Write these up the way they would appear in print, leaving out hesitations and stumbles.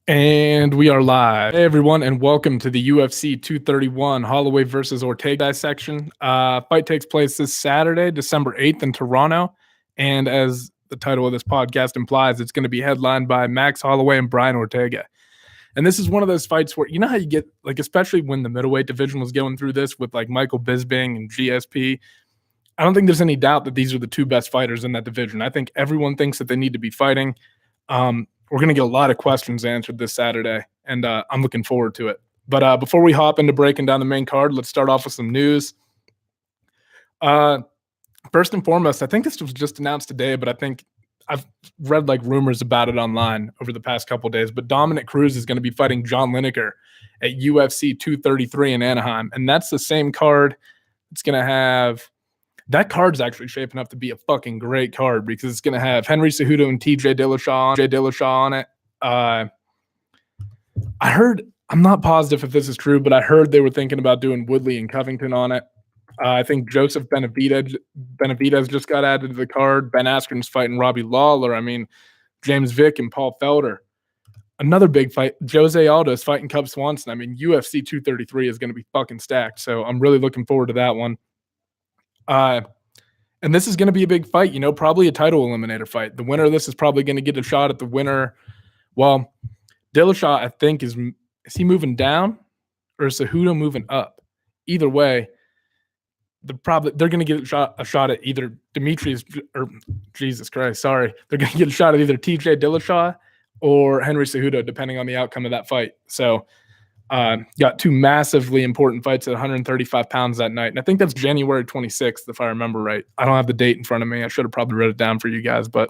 And we are live. Hey, everyone, and welcome to the UFC 231 Holloway versus Ortega dissection. Fight takes place this Saturday, December 8th in Toronto. And as the title of this podcast implies, it's going to be headlined by Max Holloway and Brian Ortega. And this is one of those fights where, you know how you get, like, especially when the middleweight division was going through this with, like, Michael Bisping and GSP, I don't think there's any doubt that these are the two best fighters in that division. I think everyone thinks that they need to be fighting. We're going to get a lot of questions answered this Saturday, and I'm looking forward to it. But before we hop into breaking down the main card, let's start off with some news. First and foremost, I think this was just announced today, but I think I've read like rumors about it online over the past couple of days. But Dominic Cruz is going to be fighting John Lineker at UFC 233 in Anaheim, and that's the same card. It's going to have that card's actually shaping up to be a fucking great card because it's going to have Henry Cejudo and TJ Dillashaw on it. I heard, I'm not positive if this is true, but I heard they were thinking about doing Woodley and Covington on it. I think Joseph Benavidez just got added to the card. Ben Askren's fighting Robbie Lawler. I mean, James Vick and Paul Felder. Another big fight. Jose Aldo is fighting Cub Swanson. I mean, UFC 233 is going to be fucking stacked. So I'm really looking forward to that one. And this is going to be a big fight, probably a title eliminator fight. The winner of this is probably going to get a shot at the winner. Well, Dillashaw, I think, is he moving down or is Cejudo moving up? Either way, they're going to get a shot at either Demetrius or Jesus Christ, sorry. They're going to get a shot at either TJ Dillashaw or Henry Cejudo, depending on the outcome of that fight. So, got two massively important fights at 135 pounds that night. And I think that's January 26th, if I remember right. I don't have the date in front of me. I should have probably wrote it down for you guys. But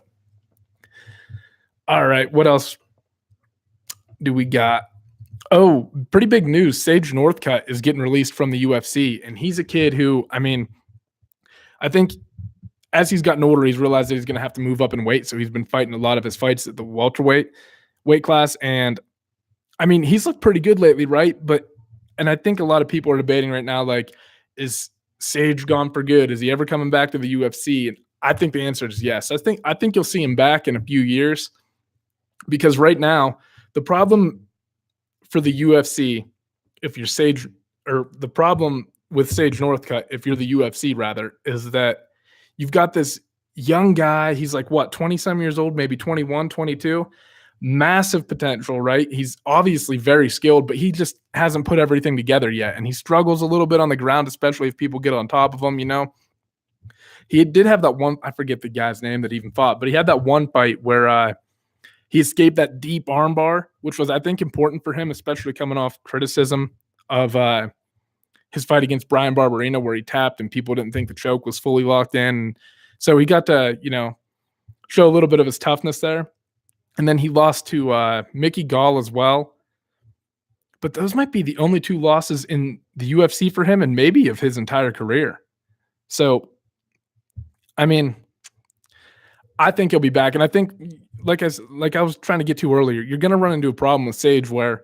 all right, what else do we got? Oh, pretty big news. Sage Northcutt is getting released from the UFC. And he's a kid who, I mean, I think as he's gotten older, he's realized that he's going to have to move up in weight. So he's been fighting a lot of his fights at the welterweight weight class. And I mean, he's looked pretty good lately, right? And I think a lot of people are debating right now, like, is Sage gone for good? Is he ever coming back to the UFC? And I think the answer is yes. I think you'll see him back in a few years because right now, the problem for the UFC, if you're Sage, or the problem with Sage Northcutt, if you're the UFC rather, is that you've got this young guy. He's like, what, 20-some years old, maybe 21, 22. Massive potential, right? He's obviously very skilled, but he just hasn't put everything together yet. And he struggles a little bit on the ground, especially if people get on top of him, He did have that one, I forget the guy's name that even fought, but he had that one fight where he escaped that deep armbar, which was, I think, important for him, especially coming off criticism of his fight against Brian Barberena, where he tapped and people didn't think the choke was fully locked in. So he got to, show a little bit of his toughness there. And then he lost to Mickey Gall as well. But those might be the only two losses in the UFC for him and maybe of his entire career. So, I mean, I think he'll be back. And I think, like I was trying to get to earlier, you're going to run into a problem with Sage where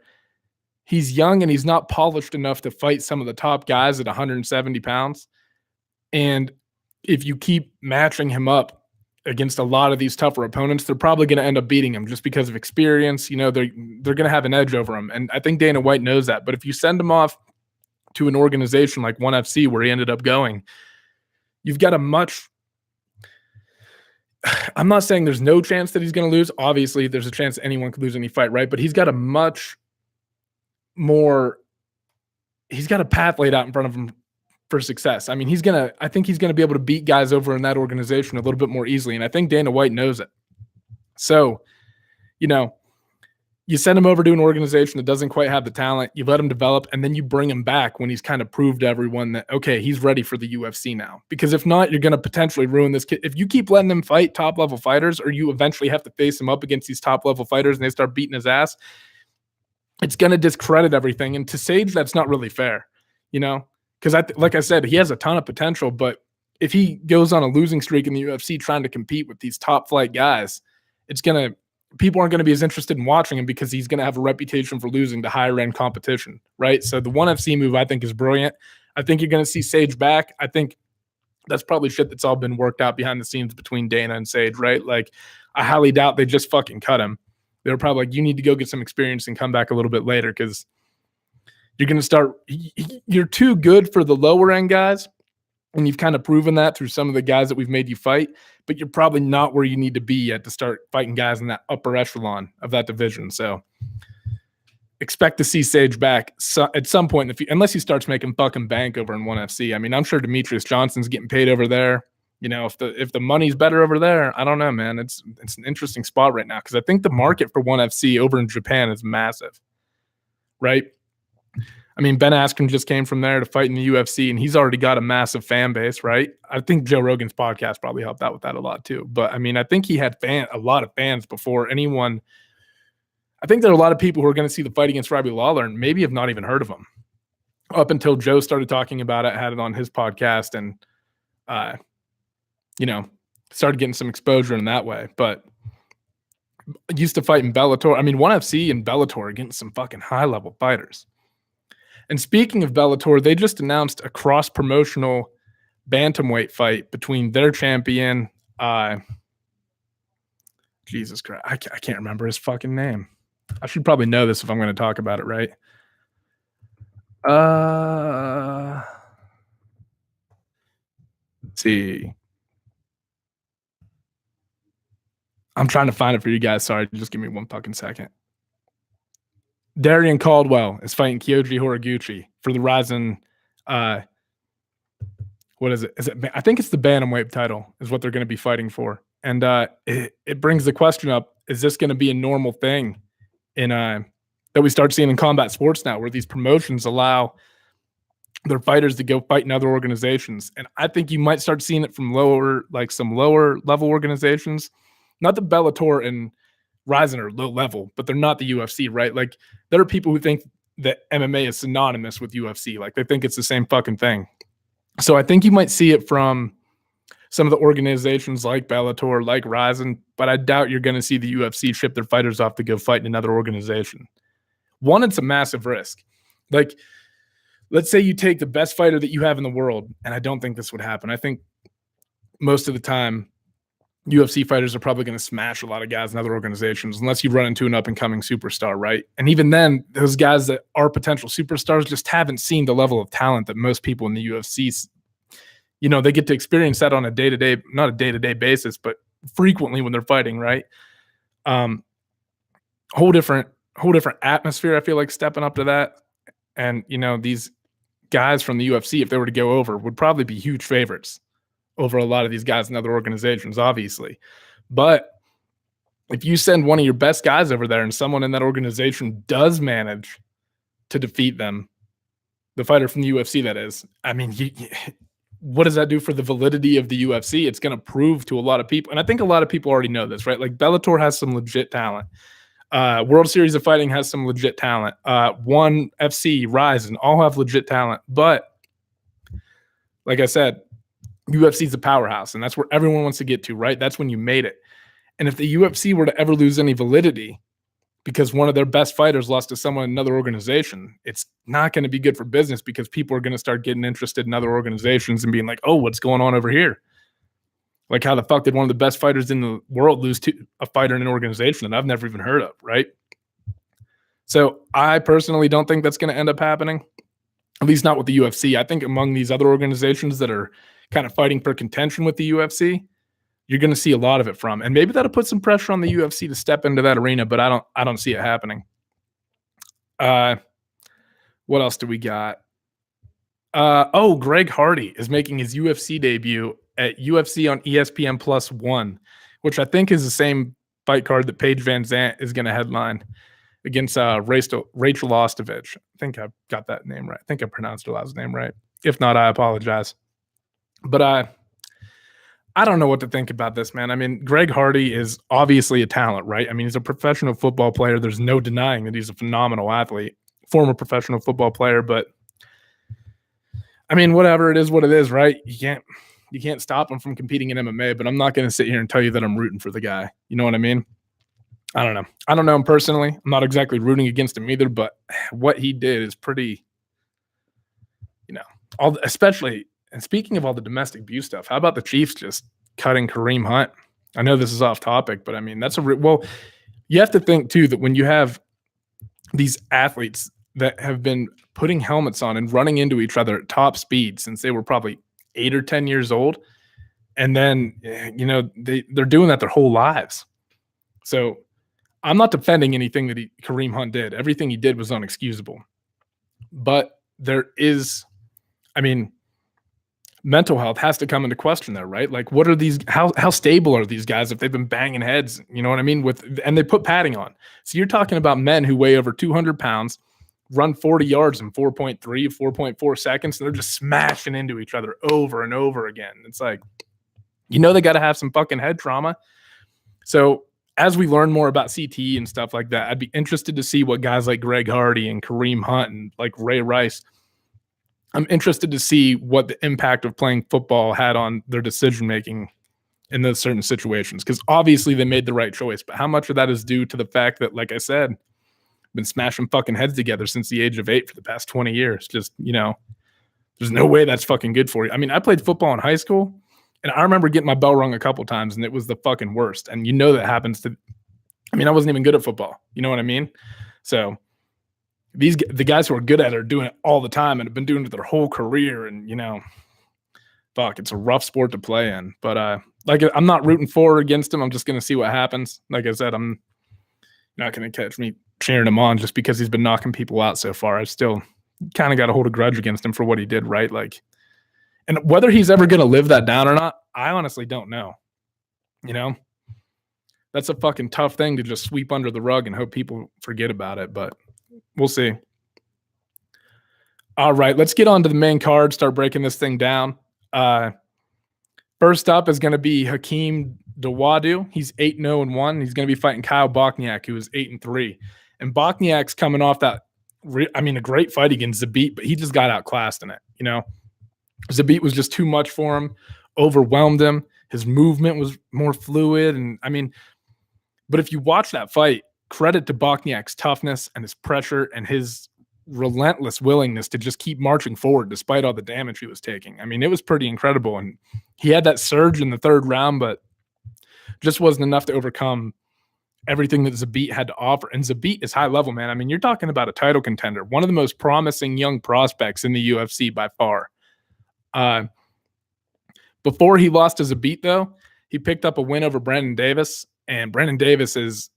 he's young and he's not polished enough to fight some of the top guys at 170 pounds. And if you keep matching him up against a lot of these tougher opponents, they're probably going to end up beating him just because of experience. They're going to have an edge over him. And I think Dana White knows that. But if you send him off to an organization like ONE FC, where he ended up going, you've got I'm not saying there's no chance that he's going to lose. Obviously, there's a chance anyone could lose any fight, right? But he's got he's got a path laid out in front of him for success. I mean, I think he's going to be able to beat guys over in that organization a little bit more easily. And I think Dana White knows it. So, you send him over to an organization that doesn't quite have the talent, you let him develop, and then you bring him back when he's kind of proved to everyone that, okay, he's ready for the UFC now. Because if not, you're going to potentially ruin this kid. If you keep letting him fight top-level fighters, or you eventually have to face him up against these top-level fighters and they start beating his ass, it's going to discredit everything. And to Sage, that's not really fair, Because, like I said, he has a ton of potential, but if he goes on a losing streak in the UFC trying to compete with these top-flight guys, people aren't going to be as interested in watching him because he's going to have a reputation for losing to higher-end competition, right? So the ONE FC move, I think, is brilliant. I think you're going to see Sage back. I think that's probably shit that's all been worked out behind the scenes between Dana and Sage, right? Like, I highly doubt they just fucking cut him. They were probably like, you need to go get some experience and come back a little bit later because you're going to start – you're too good for the lower end guys, and you've kind of proven that through some of the guys that we've made you fight, but you're probably not where you need to be yet to start fighting guys in that upper echelon of that division. So expect to see Sage back at some point in the future, unless he starts making fucking bank over in ONE FC. I mean, I'm sure Demetrius Johnson's getting paid over there. You know, if the money's better over there, I don't know, man. It's an interesting spot right now because I think the market for ONE FC over in Japan is massive, right? I mean, Ben Askren just came from there to fight in the UFC, and he's already got a massive fan base, right? I think Joe Rogan's podcast probably helped out with that a lot too. But I mean, I think he had a lot of fans before anyone. I think there are a lot of people who are going to see the fight against Robbie Lawler and maybe have not even heard of him up until Joe started talking about it, had it on his podcast, and you know, started getting some exposure in that way. But used to fight in Bellator. I mean, ONE FC and Bellator are getting some fucking high-level fighters. And speaking of Bellator, they just announced a cross-promotional bantamweight fight between their champion, Jesus Christ, I can't remember his fucking name. I should probably know this if I'm going to talk about it, right? Let's see. I'm trying to find it for you guys. Sorry, just give me one fucking second. Darian Caldwell is fighting Kyoji Horiguchi for the Ryzen. What is it? I think it's the bantamweight title is what they're going to be fighting for. And it brings the question up: is this going to be a normal thing in that we start seeing in combat sports now, where these promotions allow their fighters to go fight in other organizations? And I think you might start seeing it from some lower level organizations. Not that Bellator and Ryzen are low level, but they're not the UFC, right? Like, there are people who think that MMA is synonymous with UFC. Like, they think it's the same fucking thing. So I think you might see it from some of the organizations like Bellator, like Ryzen, but I doubt you're going to see the UFC ship their fighters off to go fight in another organization. One, it's a massive risk. Like, let's say you take the best fighter that you have in the world, and I don't think this would happen. I think most of the time, UFC fighters are probably going to smash a lot of guys in other organizations unless you run into an up-and-coming superstar, right? And even then, those guys that are potential superstars just haven't seen the level of talent that most people in the UFC, you know, they get to experience that on a day-to-day, not a day-to-day basis, but frequently when they're fighting, right? Whole different atmosphere, I feel like, stepping up to that. And, you know, these guys from the UFC, if they were to go over, would probably be huge favorites over a lot of these guys in other organizations, obviously. But if you send one of your best guys over there and someone in that organization does manage to defeat them, the fighter from the UFC, that is, I mean, what does that do for the validity of the UFC? It's going to prove to a lot of people, and I think a lot of people already know this, right? Like, Bellator has some legit talent. World Series of Fighting has some legit talent. ONE FC, Ryzen, all have legit talent. But like I said, UFC is a powerhouse, and that's where everyone wants to get to, right? That's when you made it. And if the UFC were to ever lose any validity because one of their best fighters lost to someone in another organization, it's not going to be good for business because people are going to start getting interested in other organizations and being like, oh, what's going on over here? Like, how the fuck did one of the best fighters in the world lose to a fighter in an organization that I've never even heard of, right? So I personally don't think that's going to end up happening, at least not with the UFC. I think among these other organizations that are kind of fighting for contention with the UFC, you're going to see a lot of it from. And maybe that'll put some pressure on the UFC to step into that arena, but I don't see it happening. What else do we got? Greg Hardy is making his UFC debut at UFC on ESPN +1, which I think is the same fight card that Paige Van Zant is going to headline against Rachel Ostovich. I think I got that name right. I think I pronounced her last name right. If not, I apologize. But I don't know what to think about this, man. I mean, Greg Hardy is obviously a talent, right? I mean, he's a professional football player. There's no denying that he's a phenomenal athlete, former professional football player. But I mean, whatever, it is what it is, right? You can't stop him from competing in MMA, but I'm not going to sit here and tell you that I'm rooting for the guy. You know what I mean? I don't know. I don't know him personally. I'm not exactly rooting against him either, but what he did is pretty, you know, especially. And speaking of all the domestic abuse stuff, how about the Chiefs just cutting Kareem Hunt? I know this is off topic, but I mean, that's you have to think too that when you have these athletes that have been putting helmets on and running into each other at top speed since they were probably 8 or 10 years old, and then they're doing that their whole lives. So I'm not defending anything that Kareem Hunt did. Everything he did was unexcusable. But there is, I mean, mental health has to come into question there, right? Like, what are these? How stable are these guys if they've been banging heads? You know what I mean? And they put padding on. So you're talking about men who weigh over 200 pounds, run 40 yards in 4.3, 4.4 seconds, and they're just smashing into each other over and over again. It's like, they got to have some fucking head trauma. So as we learn more about CTE and stuff like that, I'd be interested to see what guys like Greg Hardy and Kareem Hunt and like Ray Rice, I'm interested to see what the impact of playing football had on their decision-making in those certain situations. Because obviously they made the right choice, but how much of that is due to the fact that, like I said, been smashing fucking heads together since the age of 8 for the past 20 years. Just, there's no way that's fucking good for you. I mean, I played football in high school, and I remember getting my bell rung a couple times, and it was the fucking worst. And that happens to, I wasn't even good at football. You know what I mean? So the guys who are good at it are doing it all the time and have been doing it their whole career. And, it's a rough sport to play in. But I'm not rooting for or against him. I'm just going to see what happens. Like I said, I'm not going to catch me cheering him on just because he's been knocking people out so far. I still kind of got to hold a grudge against him for what he did, right? Like, and whether he's ever going to live that down or not, I honestly don't know. That's a fucking tough thing to just sweep under the rug and hope people forget about it, but we'll see. All right, let's get on to the main card, start breaking this thing down. First up is going to be Hakeem Dawodu. He's 8-0-1. He's going to be fighting Kyle Bochniak, who is 8-3. And Bochniak's coming off that, a great fight against Zabit, but he just got outclassed in it. Zabit was just too much for him, overwhelmed him. His movement was more fluid. And but if you watch that fight, credit to Bochniak's toughness and his pressure and his relentless willingness to just keep marching forward despite all the damage he was taking. It was pretty incredible. And he had that surge in the third round, but just wasn't enough to overcome everything that Zabit had to offer. And Zabit is high level, man. You're talking about a title contender, one of the most promising young prospects in the UFC by far. Before he lost to Zabit, though, he picked up a win over Brandon Davis. And Brandon Davis is,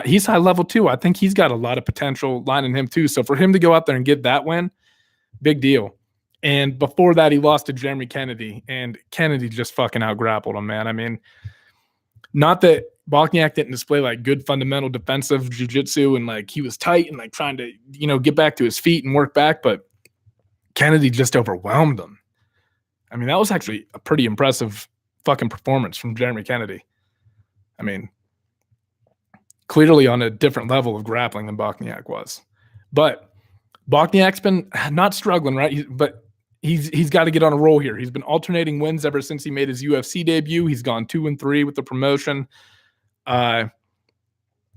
he's high level too. I think he's got a lot of potential lining him too. So for him to go out there and get that win, big deal. And before that, he lost to Jeremy Kennedy, and Kennedy just fucking out-grappled him, man. Not that Bochniak didn't display like good fundamental defensive jiu-jitsu and like he was tight and like trying to, get back to his feet and work back, but Kennedy just overwhelmed him. That was actually a pretty impressive fucking performance from Jeremy Kennedy. Clearly on a different level of grappling than Bochniak was. But Bochniak's been not struggling, right? But he's got to get on a roll here. He's been alternating wins ever since he made his UFC debut. He's gone 2-3 with the promotion. And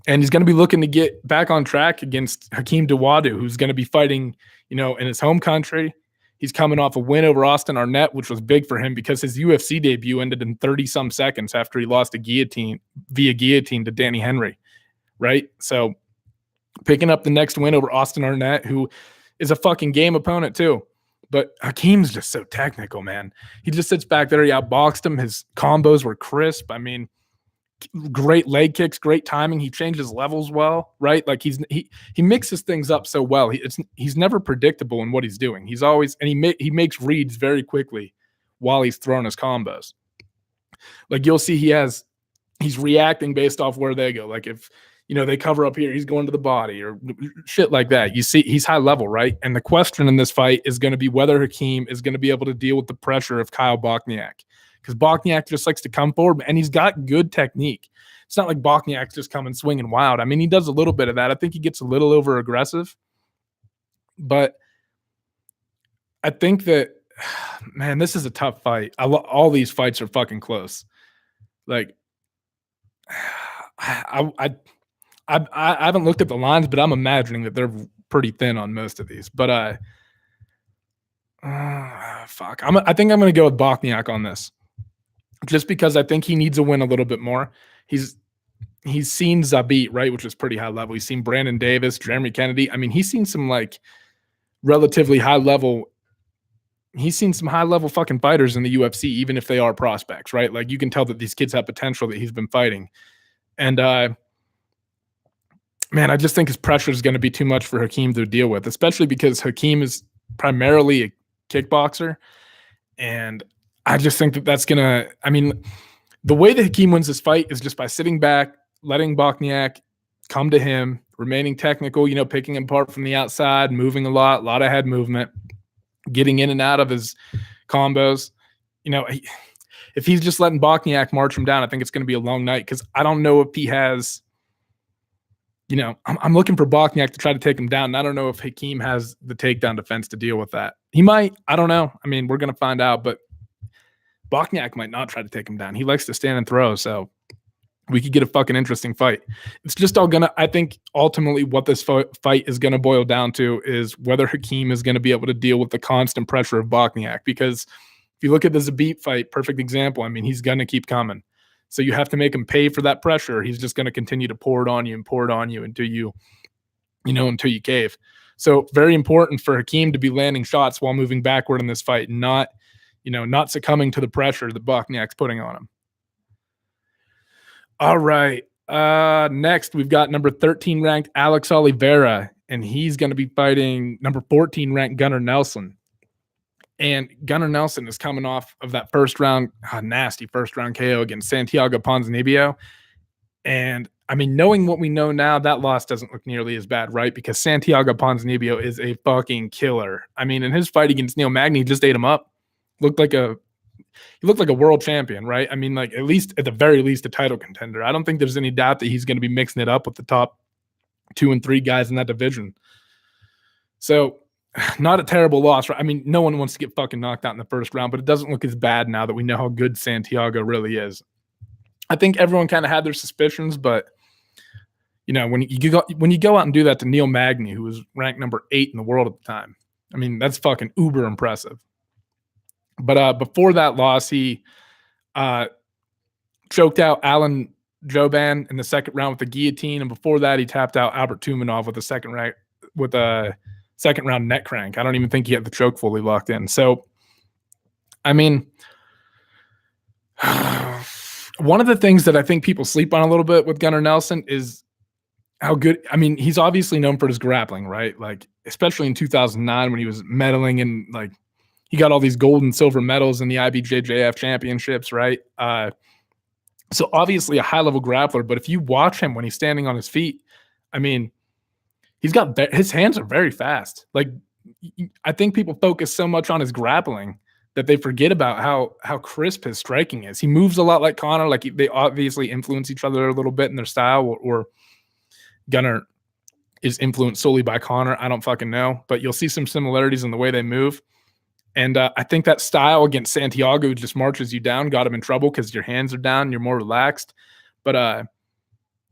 he's going to be looking to get back on track against Hakeem Dawodu, who's going to be fighting, in his home country. He's coming off a win over Austin Arnett, which was big for him because his UFC debut ended in 30-some seconds after he lost via guillotine to Danny Henry, right? So picking up the next win over Austin Arnett, who is a fucking game opponent too. But Hakeem's just so technical, man. He just sits back there. He outboxed him. His combos were crisp. Great leg kicks, great timing. He changes levels well, right? Like he mixes things up so well. He's never predictable in what he's doing. He's always, and he makes reads very quickly while he's throwing his combos. Like you'll see he's reacting based off where they go. Like if they cover up here, he's going to the body or shit like that. You see, he's high level, right? And the question in this fight is going to be whether Hakeem is going to be able to deal with the pressure of Kyle Bochniak. Because Bochniak just likes to come forward, and he's got good technique. It's not like Bochniak's just coming swinging wild. He does a little bit of that. I think he gets a little over-aggressive. But I think that, man, this is a tough fight. All these fights are fucking close. Like, I haven't looked at the lines, but I'm imagining that they're pretty thin on most of these. But fuck. I think I'm going to go with Bochniak on this. Just because I think he needs to win a little bit more. He's he's seen Zabit, right, which is pretty high level. He's seen Brandon Davis, Jeremy Kennedy. I mean, he's seen some like relatively high level. He's seen some high level fucking fighters in the UFC, even if they are prospects, right? Like you can tell that these kids have potential that he's been fighting. And man, I just think his pressure is going to be too much for Hakeem to deal with, especially because Hakeem is primarily a kickboxer. And I just think that that's going to, I mean, the way that Hakeem wins this fight is just by sitting back, letting Bochniak come to him, remaining technical, you know, picking him apart from the outside, moving a lot of head movement, getting in and out of his combos. You know, if he's just letting Bochniak march him down, I think it's going to be a long night because I don't know if he has, you know, I'm looking for Bochniak to try to take him down. And I don't know if Hakeem has the takedown defense to deal with that. He might. I don't know. I mean, we're going to find out, but Bochniak might not try to take him down. He likes to stand and throw, so we could get a fucking interesting fight. It's just all going to, I think, ultimately what this fight is going to boil down to is whether Hakeem is going to be able to deal with the constant pressure of Bochniak. Because if you look at the Zabit fight, perfect example, I mean, he's going to keep coming. So you have to make him pay for that pressure. He's just going to continue to pour it on you until you cave. So very important for Hakeem to be landing shots while moving backward in this fight, and not succumbing to the pressure that Bochniak's putting on him. All right. Next, we've got number 13 ranked Alex Oliveira, and he's going to be fighting number 14 ranked Gunnar Nelson. And Gunnar Nelson is coming off of that nasty first round KO against Santiago Ponzinibbio. And I mean, knowing what we know now, that loss doesn't look nearly as bad, right? Because Santiago Ponzinibbio is a fucking killer. I mean, in his fight against Neil Magny, he just ate him up. He looked like a world champion, right? I mean, like at the very least, a title contender. I don't think there's any doubt that he's going to be mixing it up with the top 2 and 3 guys in that division. So not a terrible loss, right? I mean, no one wants to get fucking knocked out in the first round, but it doesn't look as bad now that we know how good Santiago really is. I think everyone kind of had their suspicions, but you know, when you go out and do that to Neil Magny, who was ranked number 8 in the world at the time, I mean, that's fucking uber impressive. But before that loss, he choked out Alan Jouban in the second round with the guillotine, and before that, he tapped out Albert Tumanov with a second round neck crank. I don't even think he had the choke fully locked in. So, I mean, one of the things that I think people sleep on a little bit with Gunnar Nelson is how good. I mean, he's obviously known for his grappling, right? Like, especially in 2009 when he was medaling and like he got all these gold and silver medals in the IBJJF championships, right? So obviously a high level grappler, but if you watch him when he's standing on his feet, I mean, his hands are very fast. Like, I think people focus so much on his grappling that they forget about how crisp his striking is. He moves a lot like Conor. Like, they obviously influence each other a little bit in their style, or Gunnar is influenced solely by Conor. I don't fucking know, but you'll see some similarities in the way they move. And I think that style against Santiago, who just marches you down, got him in trouble because your hands are down, you're more relaxed. But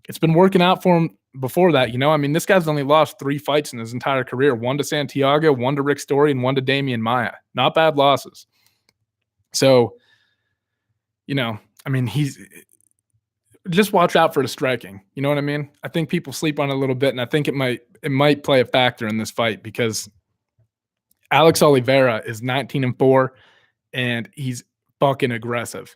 it's been working out for him before that, you know. I mean, this guy's only lost 3 fights in his entire career. 1 to Santiago, 1 to Rick Story, and 1 to Damian Maia. Not bad losses. So, you know, I mean, just watch out for the striking. You know what I mean? I think people sleep on it a little bit, and I think it might play a factor in this fight because Alex Oliveira is 19-4, and he's fucking aggressive.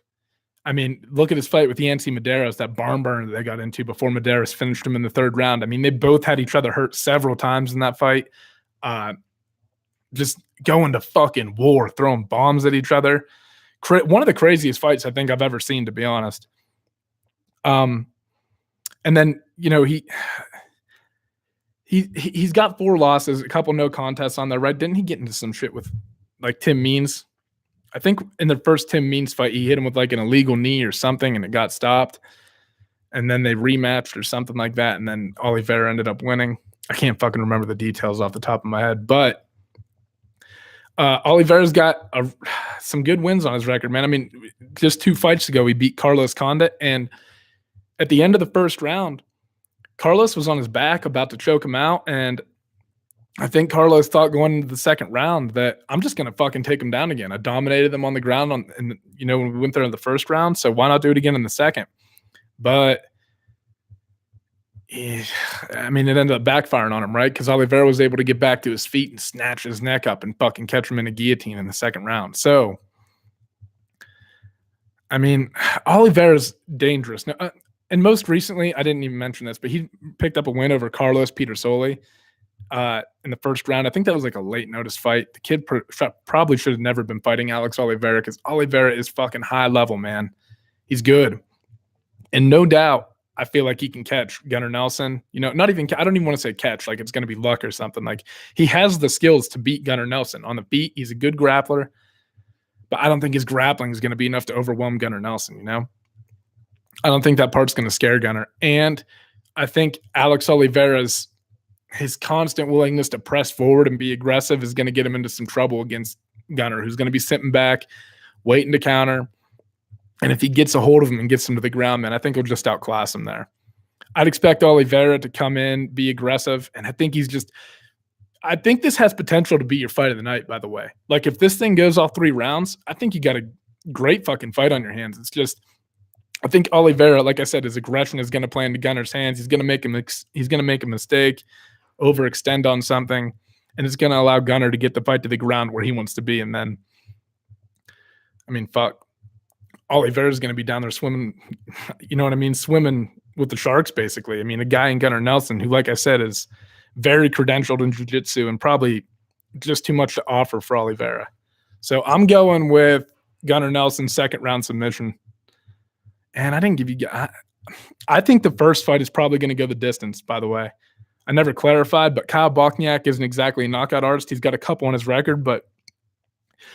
I mean, look at his fight with Yancy Medeiros, that barn burner that they got into before Medeiros finished him in the 3rd round. I mean, they both had each other hurt several times in that fight. Just going to fucking war, throwing bombs at each other. One of the craziest fights I think I've ever seen, to be honest. And then, you know, he's got 4 losses, a couple no contests on there, right? Didn't he get into some shit with like Tim Means? I think in the first Tim Means fight, he hit him with like an illegal knee or something, and it got stopped. And then they rematched or something like that, and then Oliveira ended up winning. I can't fucking remember the details off the top of my head, but Oliveira's got some good wins on his record, man. I mean, just 2 fights ago, he beat Carlos Condit, and at the end of the first round, Carlos was on his back about to choke him out, and I think Carlos thought going into the second round that I'm just going to fucking take him down again. I dominated them on the ground when we went there in the first round, so why not do it again in the second? But I mean, it ended up backfiring on him, right? Because Oliveira was able to get back to his feet and snatch his neck up and fucking catch him in a guillotine in the second round. So, I mean, Oliveira's dangerous. Now, and most recently, I didn't even mention this, but he picked up a win over Carlos Petersoli in the first round. I think that was like a late notice fight. The kid probably should have never been fighting Alex Oliveira because Oliveira is fucking high level, man. He's good. And no doubt, I feel like he can catch Gunnar Nelson. You know, not even, I don't even want to say catch, like it's going to be luck or something. Like he has the skills to beat Gunnar Nelson. On the feet, he's a good grappler, but I don't think his grappling is going to be enough to overwhelm Gunnar Nelson, you know? I don't think that part's going to scare Gunnar. And I think Alex Oliveira's his constant willingness to press forward and be aggressive is going to get him into some trouble against Gunnar, who's going to be sitting back, waiting to counter. And if he gets a hold of him and gets him to the ground, man, I think he'll just outclass him there. I'd expect Oliveira to come in, be aggressive, and I think I think this has potential to be your fight of the night, by the way. Like, if this thing goes all 3 rounds, I think you got a great fucking fight on your hands. It's just, I think Oliveira, like I said, his aggression is going to play into Gunnar's hands. He's going to make a mistake, overextend on something, and it's going to allow Gunnar to get the fight to the ground where he wants to be. And then, I mean, fuck. Oliveira's going to be down there swimming, you know what I mean? Swimming with the sharks, basically. I mean, a guy in Gunnar Nelson, who, like I said, is very credentialed in jiu-jitsu and probably just too much to offer for Oliveira. So I'm going with Gunnar Nelson, second round submission. And I didn't give you, I think the first fight is probably going to go the distance, by the way. I never clarified, but Kyle Bochniak isn't exactly a knockout artist. He's got a couple on his record, but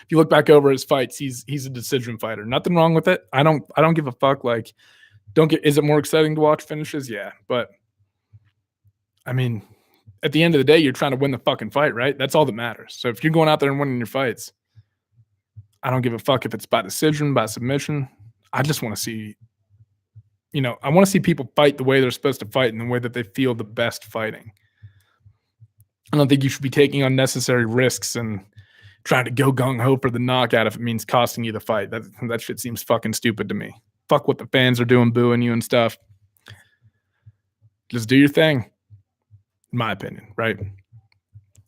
if you look back over his fights, he's a decision fighter. Nothing wrong with it. I don't give a fuck. Like, is it more exciting to watch finishes? Yeah. But I mean, at the end of the day, you're trying to win the fucking fight, right? That's all that matters. So if you're going out there and winning your fights, I don't give a fuck if it's by decision, by submission. I just want to see, I want to see people fight the way they're supposed to fight in the way that they feel the best fighting. I don't think you should be taking unnecessary risks and trying to go gung-ho for the knockout if it means costing you the fight. That shit seems fucking stupid to me. Fuck what the fans are doing, booing you and stuff. Just do your thing, in my opinion, right?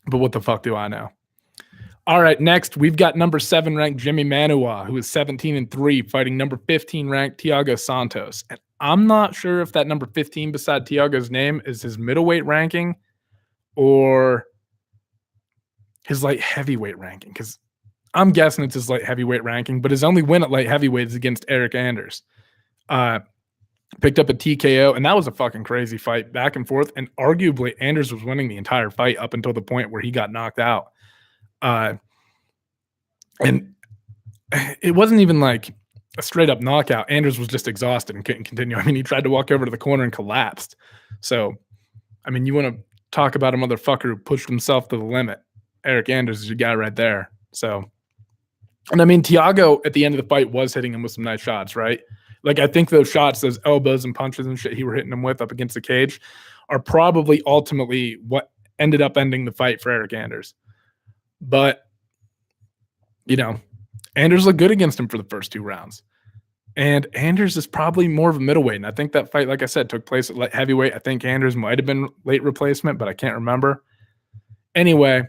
But what the fuck do I know? All right, next, we've got number 7 ranked Jimmy Manuwa, who is 17-3, fighting number 15 ranked Thiago Santos. And I'm not sure if that number 15 beside Thiago's name is his middleweight ranking or his light heavyweight ranking, because I'm guessing it's his light heavyweight ranking, but his only win at light heavyweight is against Eric Anders. Picked up a TKO, and that was a fucking crazy fight, back and forth, and arguably Anders was winning the entire fight up until the point where he got knocked out. And it wasn't even like a straight up knockout. Anders was just exhausted and couldn't continue. I mean, he tried to walk over to the corner and collapsed. So, I mean, you want to talk about a motherfucker who pushed himself to the limit. Eric Anders is your guy right there. So, and I mean, Thiago at the end of the fight was hitting him with some nice shots, right? Like, I think those shots, those elbows and punches and shit he were hitting him with up against the cage are probably ultimately what ended up ending the fight for Eric Anders. But, Anders looked good against him for the first 2 rounds. And Anders is probably more of a middleweight. And I think that fight, like I said, took place at light heavyweight. I think Anders might have been late replacement, but I can't remember. Anyway,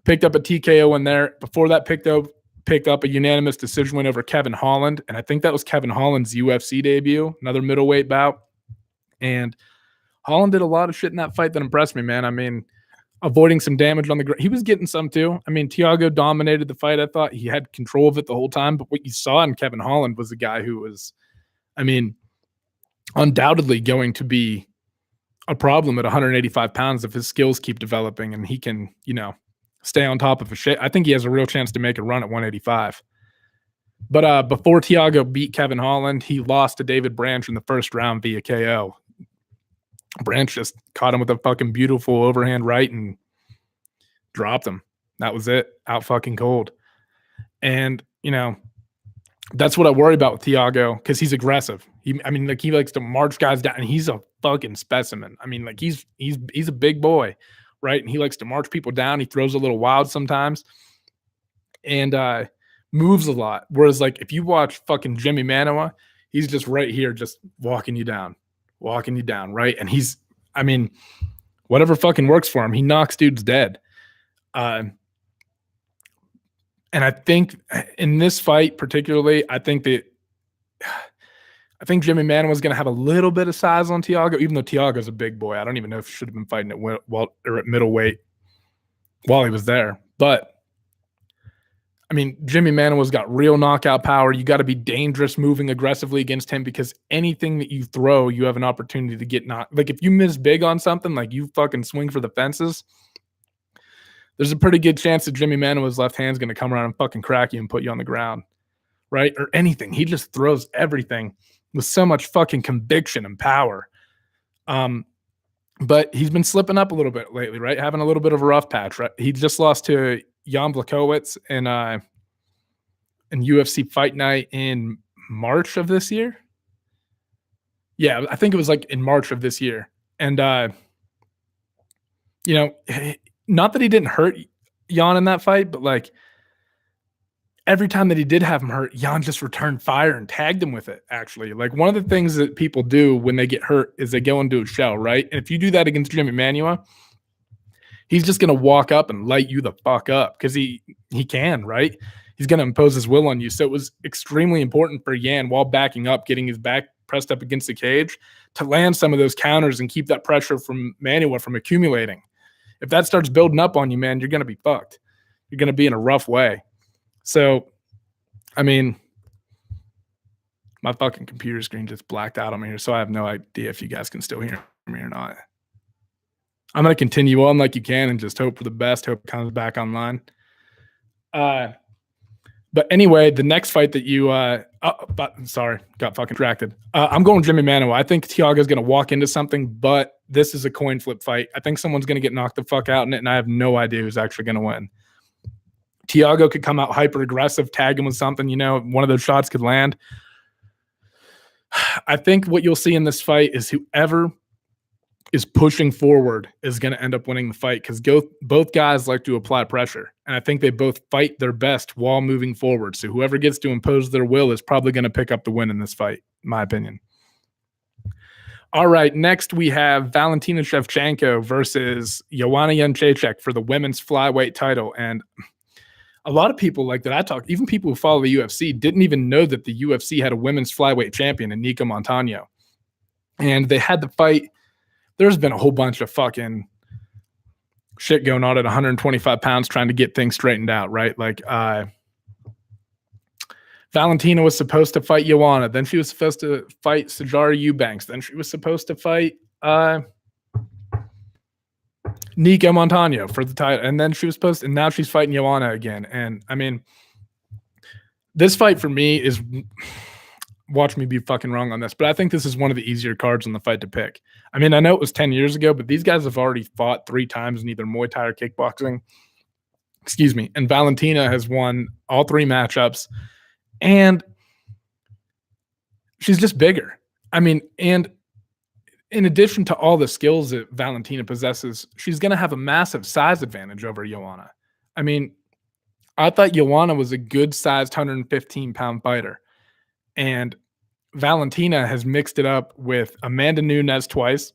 picked up a TKO in there. Before that, picked up a unanimous decision win over Kevin Holland. And I think that was Kevin Holland's UFC debut, another middleweight bout. And Holland did a lot of shit in that fight that impressed me, man. I mean, avoiding some damage on the ground. He was getting some too. I mean, Thiago dominated the fight. I thought he had control of it the whole time. But what you saw in Kevin Holland was a guy who was, I mean, undoubtedly going to be a problem at 185 pounds if his skills keep developing and he can, stay on top of his shit. I think he has a real chance to make a run at 185. But before Thiago beat Kevin Holland, he lost to David Branch in the first round via KO. Branch just caught him with a fucking beautiful overhand right and dropped him. That was it. Out fucking cold. And, that's what I worry about with Thiago because he's aggressive. He likes to march guys down, and he's a fucking specimen. I mean, like he's a big boy, right? And he likes to march people down. He throws a little wild sometimes and moves a lot. Whereas, like, if you watch fucking Jimmy Manuwa, he's just right here, just walking you down, right? And I mean, whatever fucking works for him. He knocks dudes dead. And I think in this fight particularly, I think Jimmy Manuwa was going to have a little bit of size on Thiago, even though Thiago's a big boy. I don't even know if he should have been fighting at middleweight while he was there. But I mean, Jimmy Manuwa's got real knockout power. You got to be dangerous moving aggressively against him, because anything that you throw, you have an opportunity to get knocked. Like if you miss big on something, like you fucking swing for the fences, there's a pretty good chance that Jimmy Manuwa's left hand's going to come around and fucking crack you and put you on the ground, right? Or anything. He just throws everything with so much fucking conviction and power. But he's been slipping up a little bit lately, right? Having a little bit of a rough patch, right? He just lost to Jan Blachowicz in UFC Fight Night in March of this year. Yeah, I think it was like in March of this year. And, you know, not that he didn't hurt Jan in that fight, but like every time that he did have him hurt, Jan just returned fire and tagged him with it, actually. Like one of the things that people do when they get hurt is they go into a shell, right? And if you do that against Jimmy Manuwa, he's just going to walk up and light you the fuck up because he can, right? He's going to impose his will on you. So it was extremely important for Jan, while backing up, getting his back pressed up against the cage, to land some of those counters and keep that pressure from Manuwa from accumulating. If that starts building up on you, man, you're going to be fucked. You're going to be in a rough way. So, I mean, my fucking computer screen just blacked out on me here, so I have no idea if you guys can still hear me or not. I'm going to continue on like you can and just hope for the best, hope it comes back online. But anyway, the next fight that you sorry, got fucking distracted. I'm going Jimmy Manuwa. I think Thiago's going to walk into something, but this is a coin flip fight. I think someone's going to get knocked the fuck out in it, and I have no idea who's actually going to win. Thiago could come out hyper aggressive, tag him with something, you know, one of those shots could land. I think what you'll see in this fight is whoever is pushing forward is going to end up winning the fight, because both guys like to apply pressure. And I think they both fight their best while moving forward. So whoever gets to impose their will is probably going to pick up the win in this fight, in my opinion. All right, next we have Valentina Shevchenko versus Joanna Jędrzejczyk for the women's flyweight title. And a lot of people like that I talk, even people who follow the UFC, didn't even know that the UFC had a women's flyweight champion in Nika Montano. And they had the fight. There's been a whole bunch of fucking shit going on at 125 pounds trying to get things straightened out, right? Like Valentina was supposed to fight Joanna. Then she was supposed to fight Sijara Eubanks. Then she was supposed to fight Nika Montano for the title. And then she was supposed to, and now she's fighting Joanna again. And I mean, this fight for me is, watch me be fucking wrong on this, but I think this is one of the easier cards on the fight to pick. I mean, I know it was 10 years ago, but these guys have already fought 3 times in either Muay Thai or kickboxing. Excuse me. And Valentina has won all 3 matchups. And she's just bigger. I mean, and in addition to all the skills that Valentina possesses, she's going to have a massive size advantage over Joanna. I mean, I thought Joanna was a good-sized 115-pound fighter. And Valentina has mixed it up with Amanda Nunes twice,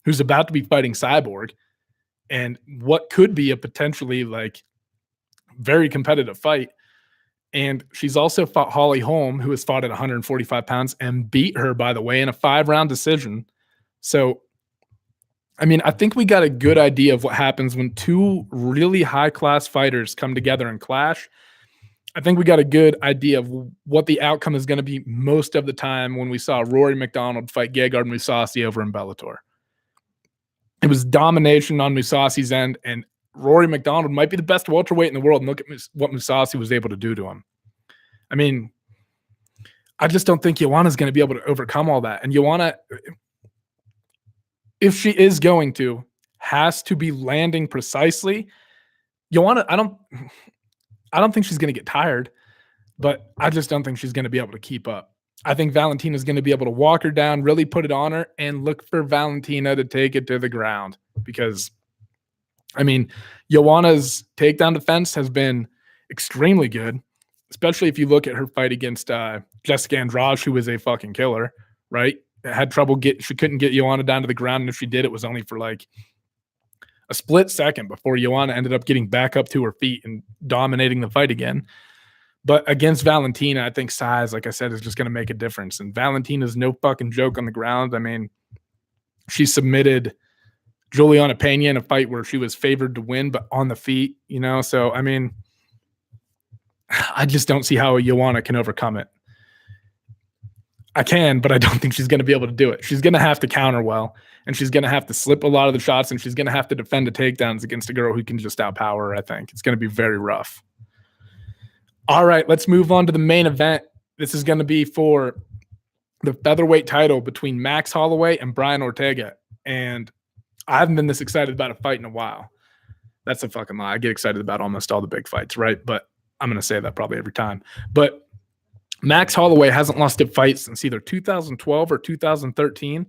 who's about to be fighting Cyborg, and what could be a potentially like very competitive fight. And she's also fought Holly Holm, who has fought at 145 pounds and beat her, by the way, in a 5-round decision. So, I mean, I think we got a good idea of what happens when 2 really high-class fighters come together and clash. I think we got a good idea of what the outcome is going to be most of the time when we saw Rory McDonald fight Gegard Mousasi over in Bellator. It was domination on Mousasi's end, and Rory McDonald might be the best welterweight in the world, and look at what Mousasi was able to do to him. I mean, I just don't think Joanna's going to be able to overcome all that. And Joanna, if she is going to, has to be landing precisely. Joanna, I don't think she's going to get tired, but I just don't think she's going to be able to keep up. I think Valentina's going to be able to walk her down, really put it on her, and look for Valentina to take it to the ground. Because, I mean, Joanna's takedown defense has been extremely good, especially if you look at her fight against Jessica Andrade, who was a fucking killer, right? had trouble she couldn't get Joanna down to the ground, and if she did, it was only for like a split second before Joanna ended up getting back up to her feet and dominating the fight again. But against Valentina, I think size, like I said, is just going to make a difference. And Valentina's no fucking joke on the ground. I mean, she submitted Juliana Pena in a fight where she was favored to win, but on the feet, you know? So, I mean, I just don't see how Joanna can overcome it. I can, but I don't think she's going to be able to do it. She's going to have to counter well, and she's going to have to slip a lot of the shots, and she's going to have to defend the takedowns against a girl who can just outpower her, I think. It's going to be very rough. All right, let's move on to the main event. This is going to be for the featherweight title between Max Holloway and Brian Ortega. And I haven't been this excited about a fight in a while. That's a fucking lie. I get excited about almost all the big fights, right? But I'm going to say that probably every time. But Max Holloway hasn't lost a fight since either 2012 or 2013.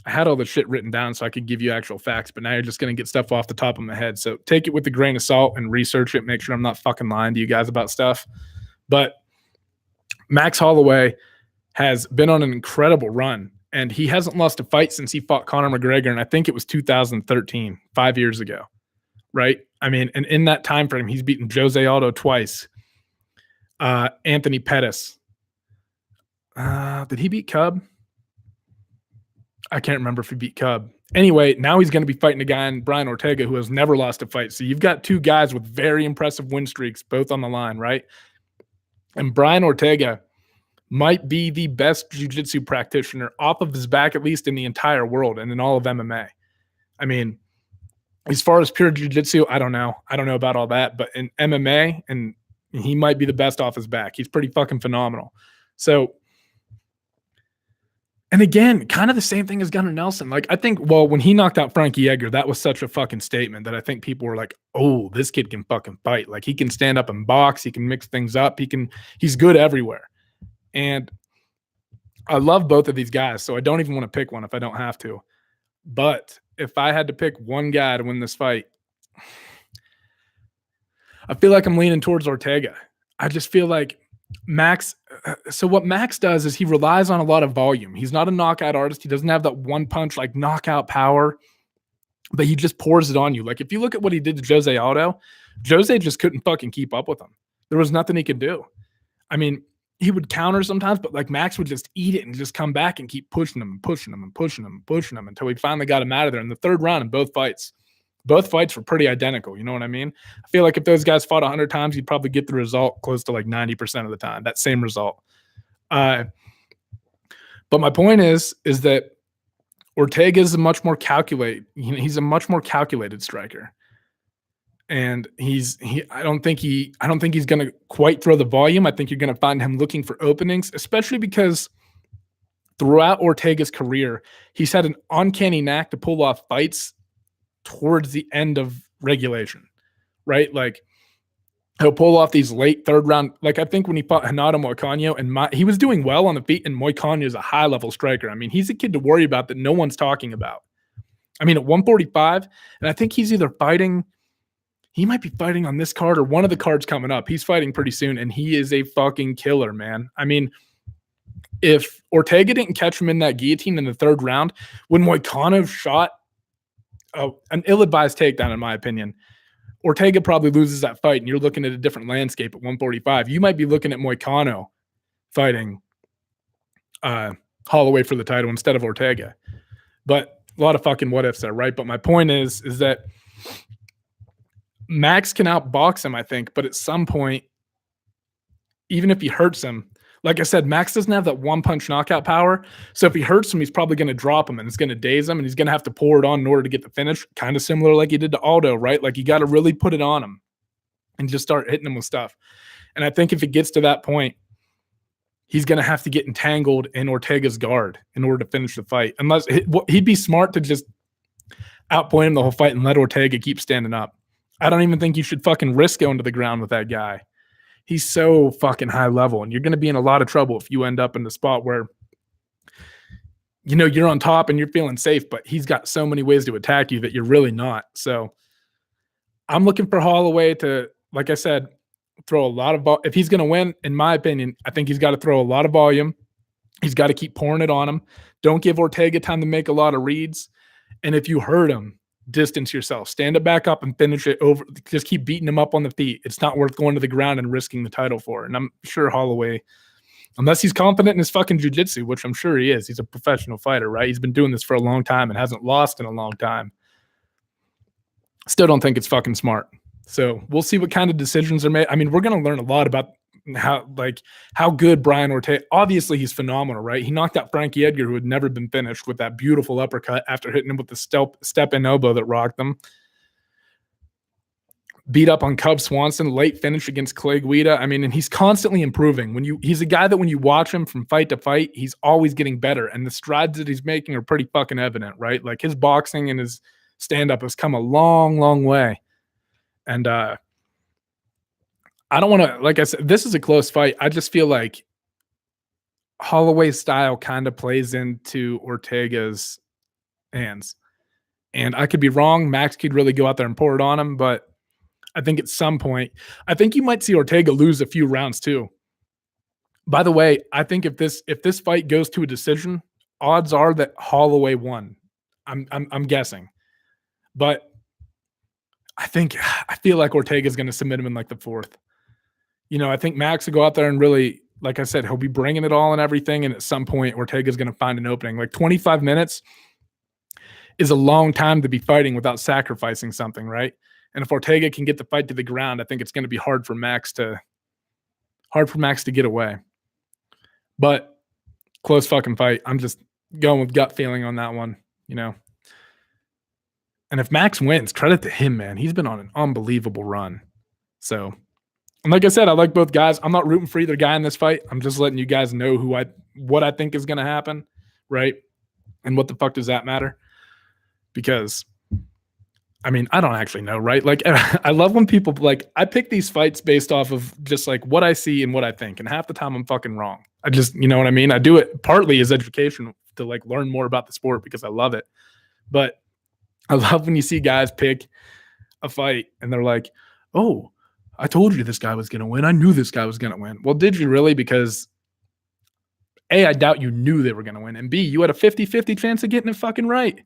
I had all the shit written down so I could give you actual facts, but now you're just going to get stuff off the top of my head. So take it with a grain of salt and research it. Make sure I'm not fucking lying to you guys about stuff. But Max Holloway has been on an incredible run, and he hasn't lost a fight since he fought Conor McGregor, and I think it was 2013, 5 years ago, right? I mean, and in that time frame, he's beaten Jose Aldo twice, Anthony Pettis. Did he beat Cub? I can't remember if he beat Cub. Anyway, now he's going to be fighting a guy in Brian Ortega who has never lost a fight. So you've got two guys with very impressive win streaks, both on the line, right? And Brian Ortega might be the best jiu-jitsu practitioner off of his back, at least in the entire world and in all of MMA. I mean, as far as pure jiu-jitsu, I don't know. I don't know about all that. But in MMA, and he might be the best off his back. He's pretty fucking phenomenal. So, and again, kind of the same thing as Gunnar Nelson. Like, I think, well, when he knocked out Frankie Edgar, that was such a fucking statement that I think people were like, oh, this kid can fucking fight. Like, he can stand up and box. He can mix things up. He's good everywhere. And I love both of these guys, so I don't even want to pick one if I don't have to. But if I had to pick one guy to win this fight, I feel like I'm leaning towards Ortega. I just feel like Max, so what Max does is he relies on a lot of volume. He's not a knockout artist. He doesn't have that one punch like knockout power, but he just pours it on you. Like if you look at what he did to Jose Aldo, Jose just couldn't fucking keep up with him. There was nothing he could do. I mean, he would counter sometimes, but like Max would just eat it and just come back and keep pushing him and pushing him and pushing him and pushing him until he finally got him out of there in the third round in both fights. Both fights were pretty identical. You know what I mean? I feel like if those guys fought 100 times, you'd probably get the result close to like 90% of the time, that same result. But my point is that Ortega is a much more he's a much more calculated striker. And I don't think he's going to quite throw the volume. I think you're going to find him looking for openings, especially because throughout Ortega's career, he's had an uncanny knack to pull off fights towards the end of regulation, right? Like he'll pull off these late third round. Like I think when he fought Renato Moicano, and he was doing well on the feet, and Moicano is a high level striker. I mean, he's a kid to worry about that no one's talking about. I mean, at 145, and I think he might be fighting on this card or one of the cards coming up. He's fighting pretty soon, and he is a fucking killer, man. I mean, if Ortega didn't catch him in that guillotine in the third round, when Moicano shot an ill-advised takedown, in my opinion, Ortega probably loses that fight, and you're looking at a different landscape at 145. You might be looking at Moicano fighting Holloway for the title instead of Ortega. But a lot of fucking what-ifs there, right? But my point is that Max can outbox him, I think, but at some point, even if he hurts him, like I said, Max doesn't have that one-punch knockout power. So if he hurts him, he's probably going to drop him, and it's going to daze him, and he's going to have to pour it on in order to get the finish, kind of similar like he did to Aldo, right? Like you got to really put it on him and just start hitting him with stuff. And I think if it gets to that point, he's going to have to get entangled in Ortega's guard in order to finish the fight. Unless he'd be smart to just outpoint him the whole fight and let Ortega keep standing up. I don't even think you should fucking risk going to the ground with that guy. He's so fucking high level, and you're going to be in a lot of trouble if you end up in the spot where, you know, you're on top and you're feeling safe, but he's got so many ways to attack you that you're really not. So I'm looking for Holloway to, like I said, throw a lot of if he's going to win, in my opinion, I think he's got to throw a lot of volume. He's got to keep pouring it on him. Don't give Ortega time to make a lot of reads. And if you hurt him, distance yourself. Stand it back up and finish it over. Just keep beating him up on the feet. It's not worth going to the ground and risking the title for. And I'm sure Holloway, unless he's confident in his fucking jiu-jitsu, which I'm sure he is. He's a professional fighter, right? He's been doing this for a long time and hasn't lost in a long time. Still don't think it's fucking smart. So we'll see what kind of decisions are made. I mean, we're going to learn a lot about how good Brian Ortega. Obviously, he's phenomenal, right? He knocked out Frankie Edgar, who had never been finished, with that beautiful uppercut after hitting him with the step-in elbow that rocked him. Beat up on Cub Swanson, late finish against Clay Guida. I mean, and he's constantly improving. He's a guy that when you watch him from fight to fight, he's always getting better. And the strides that he's making are pretty fucking evident, right? Like his boxing and his stand-up has come a long, long way. And I don't want to, like I said, this is a close fight. I just feel like Holloway's style kind of plays into Ortega's hands. And I could be wrong. Max could really go out there and pour it on him, but I think at some point, I think you might see Ortega lose a few rounds too. By the way, I think if this fight goes to a decision, odds are that Holloway won. I'm guessing. But I feel like Ortega's going to submit him in like the fourth. You know, I think Max will go out there and really, like I said, he'll be bringing it all and everything. And at some point, Ortega's going to find an opening. Like 25 minutes is a long time to be fighting without sacrificing something, right? And if Ortega can get the fight to the ground, I think it's going to be hard for Max to get away. But close fucking fight. I'm just going with gut feeling on that one, you know. And if Max wins, credit to him, man. He's been on an unbelievable run. So, and like I said, I like both guys. I'm not rooting for either guy in this fight. I'm just letting you guys know what I think is going to happen, right? And what the fuck does that matter? Because, I mean, I don't actually know, right? Like, I love when people, like, I pick these fights based off of just, like, what I see and what I think. And half the time I'm fucking wrong. I just, you know what I mean? I do it partly as education to, like, learn more about the sport because I love it. But I love when you see guys pick a fight and they're like, oh, I told you this guy was going to win. I knew this guy was going to win. Well, did you really? Because A, I doubt you knew they were going to win. And B, you had a 50-50 chance of getting it fucking right.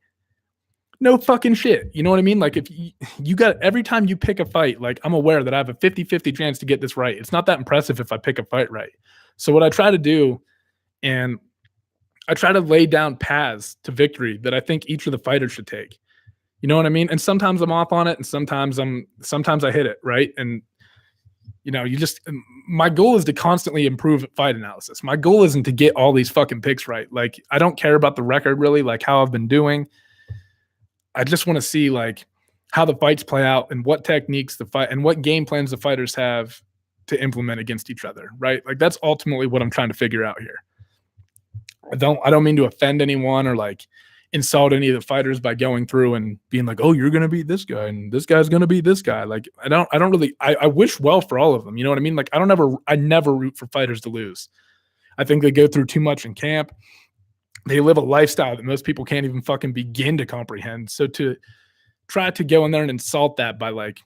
No fucking shit. You know what I mean? Like if you got, every time you pick a fight, like I'm aware that I have a 50-50 chance to get this right. It's not that impressive if I pick a fight right. So what I try to do, and I try to lay down paths to victory that I think each of the fighters should take. You know what I mean? And sometimes I'm off on it and sometimes I hit it, right? And you know, my goal is to constantly improve at fight analysis. My goal isn't to get all these fucking picks right. Like I don't care about the record really, like how I've been doing. I just want to see like how the fights play out and what techniques the fight and what game plans the fighters have to implement against each other, right? Like that's ultimately what I'm trying to figure out here. I don't mean to offend anyone or like insult any of the fighters by going through and being like, oh, you're going to beat this guy and this guy's going to beat this guy. Like, I wish well for all of them. You know what I mean? Like, I never root for fighters to lose. I think they go through too much in camp. They live a lifestyle that most people can't even fucking begin to comprehend. So to try to go in there and insult that by like,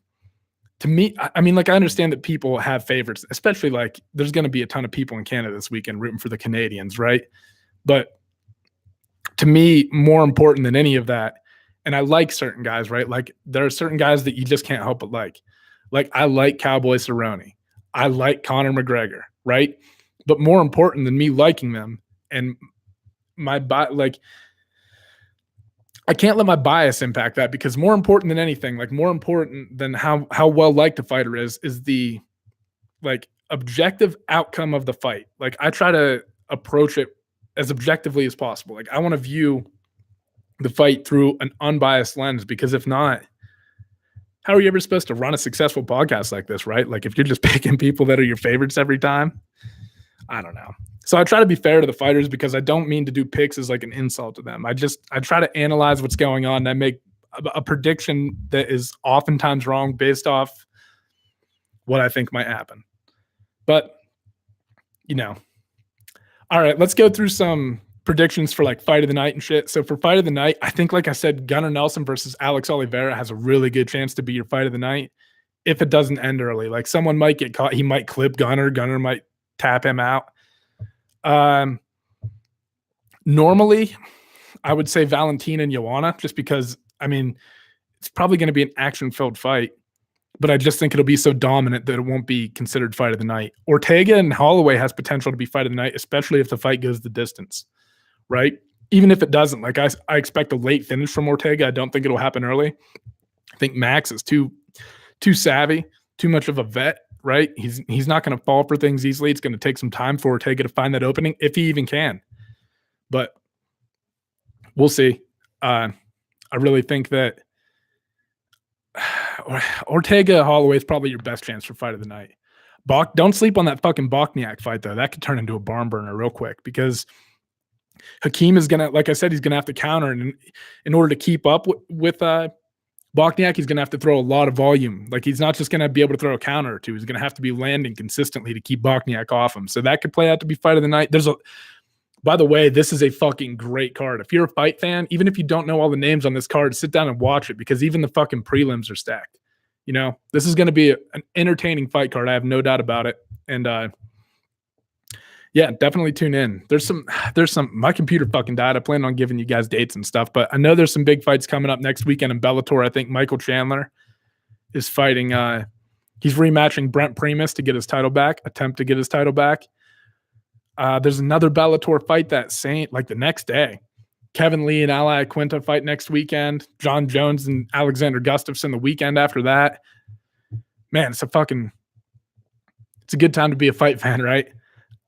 to me, I mean, like, I understand that people have favorites, especially like there's going to be a ton of people in Canada this weekend rooting for the Canadians, right? But to me, more important than any of that, and I like certain guys, right? Like there are certain guys that you just can't help but like. Like I like Cowboy Cerrone. I like Conor McGregor, right? But more important than me liking them and like I can't let my bias impact that because more important than anything, like more important than how well liked a fighter is the like objective outcome of the fight. Like I try to approach it as objectively as possible. Like I want to view the fight through an unbiased lens because if not, how are you ever supposed to run a successful podcast like this, right? Like if you're just picking people that are your favorites every time, I don't know. So I try to be fair to the fighters because I don't mean to do picks as like an insult to them. I try to analyze what's going on and I make a prediction that is oftentimes wrong based off what I think might happen. But, you know, all right, let's go through some predictions for like fight of the night and shit. So for fight of the night, I think, like I said, Gunnar Nelson versus Alex Oliveira has a really good chance to be your fight of the night if it doesn't end early. Like someone might get caught. He might clip Gunnar. Gunnar might tap him out. Normally, I would say Valentina and Joanna, just because, I mean, it's probably going to be an action-filled fight, but I just think it'll be so dominant that it won't be considered fight of the night. Ortega and Holloway has potential to be fight of the night, especially if the fight goes the distance, right? Even if it doesn't, like I expect a late finish from Ortega. I don't think it'll happen early. I think Max is too savvy, too much of a vet, right? He's not going to fall for things easily. It's going to take some time for Ortega to find that opening, if he even can. But we'll see. I really think that Ortega Holloway is probably your best chance for fight of the night. Don't sleep on that fucking Bochniak fight, though. That could turn into a barn burner real quick, because Hakeem is going to, like I said, he's going to have to counter. And in order to keep up with Bochniak, he's going to have to throw a lot of volume. Like, he's not just going to be able to throw a counter or two. He's going to have to be landing consistently to keep Bochniak off him. So that could play out to be fight of the night. By the way, this is a fucking great card. If you're a fight fan, even if you don't know all the names on this card, sit down and watch it, because even the fucking prelims are stacked. You know, this is going to be an entertaining fight card. I have no doubt about it. And yeah, definitely tune in. There's some, my computer fucking died. I plan on giving you guys dates and stuff, but I know there's some big fights coming up next weekend in Bellator. I think Michael Chandler is fighting, he's rematching Brent Primus to get his title back, attempt to get his title back. There's another Bellator fight the next day. Kevin Lee and Ali Quinta fight next weekend. John Jones and Alexander Gustafsson the weekend after that. Man, it's a good time to be a fight fan, right?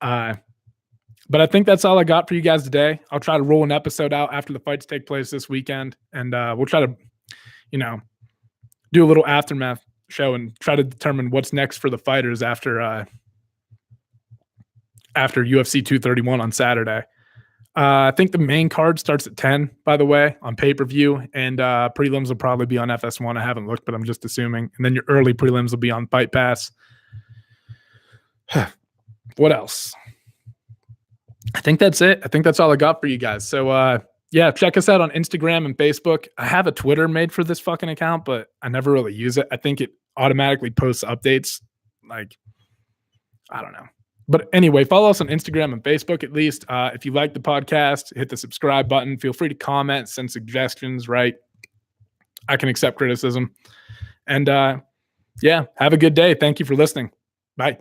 But I think that's all I got for you guys today. I'll try to roll an episode out after the fights take place this weekend, and we'll try to, do a little aftermath show and try to determine what's next for the fighters after UFC 231 on Saturday. I think the main card starts at 10, by the way, on pay-per-view, and prelims will probably be on FS1. I haven't looked, but I'm just assuming. And then your early prelims will be on Fight Pass. What else? I think that's it. I think that's all I got for you guys. So, yeah, check us out on Instagram and Facebook. I have a Twitter made for this fucking account, but I never really use it. I think it automatically posts updates. Like, I don't know. But anyway, follow us on Instagram and Facebook at least. If you like the podcast, hit the subscribe button. Feel free to comment, send suggestions, right? I can accept criticism. And yeah, have a good day. Thank you for listening. Bye.